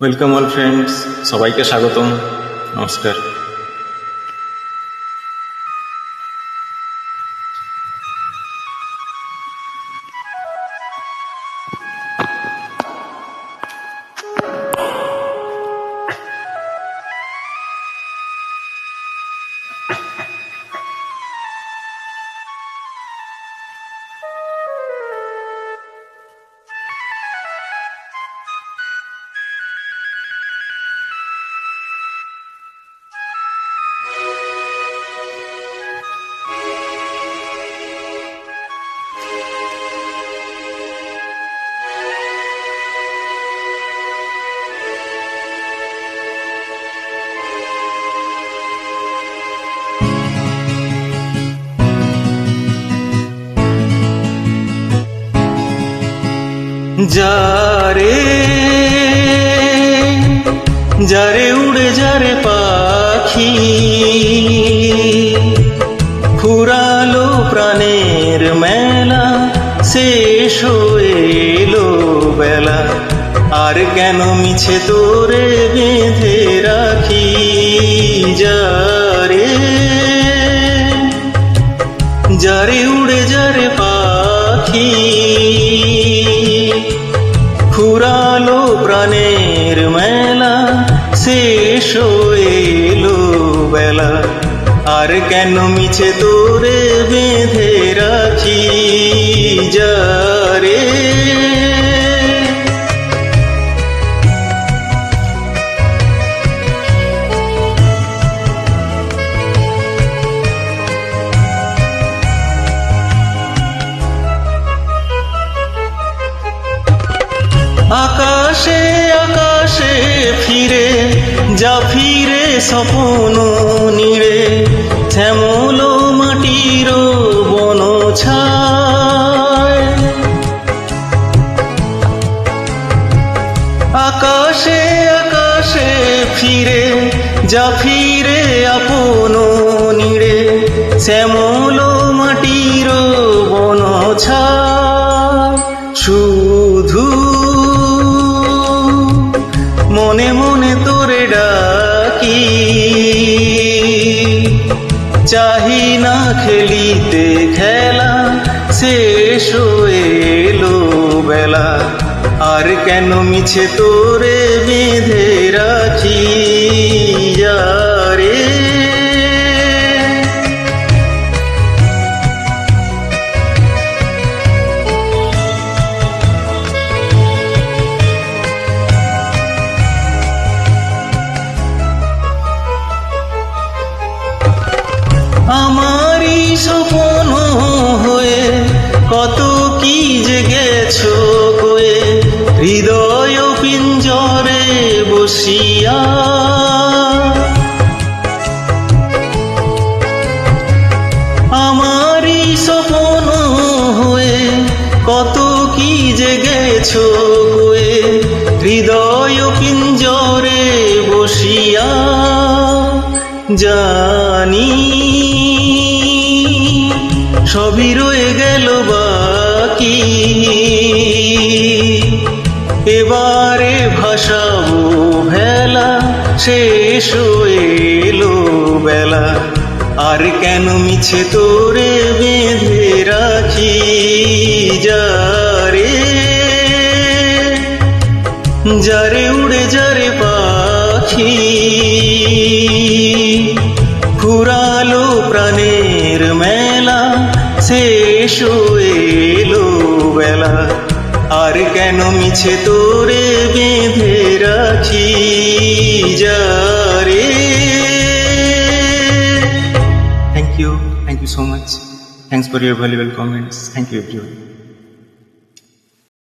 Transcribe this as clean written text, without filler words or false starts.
Welcome all friends, সবাইকে স্বাগতম। নমস্কার। যারে যারে উড়ে যারে পাখি, ফুরালো প্রাণের মেলা, শেষ হয়ে এলো বেলা। আর কেন মিছে তোরে বেঁধে রাখি? যারে যারে উড়ে যারে পাখি, ফুরালো প্রাণের মেলা, শেষ হয়ে এলো বেলা। আর কেন মিছে তোরে বেঁধে রাখি? যারে আকাশে আকাশে ফিরে যা, ফিরে স্বপ্ন নিড়ে, শ্যামল মাটির বন ছায়। আকাশে আকাশে ফিরে যা, ফিরে আপন নিড়ে, শ্যামল মাটির বন ছায়। শুধু মনে মনে তোরে ডাকি, চাহি না খেলিতে খেলা, শেষ হয়ে এলো বেলা। আর কেন মিছে তোরে বেঁধে রাখি? যারে আমারই স্বপ্ন হয়ে কত কি যে গেছো কয়ে, হৃদয় পিঞ্জরে বসিয়া। আমারই স্বপ্ন হয়ে কত কি যে গেছো কয়ে, হৃদয় পিঞ্জরে বসিয়া। জানি সবই রয়ে গেল বাকি, এবারে ভাসাবো ভেলা, শেষ হয়ে এলো বেলা। আর কেন মিছে তোরে বেঁধে রাখি? যারে যারে উড়ে যারে পাখি, ফুরালো প্রাণের মেলা, শেষ হয়ে এলো বেলা। আর কেন মিছে তোরে বেঁধে রাখি? যারে Thank you so much. Thanks for your valuable comments. Thank you everyone.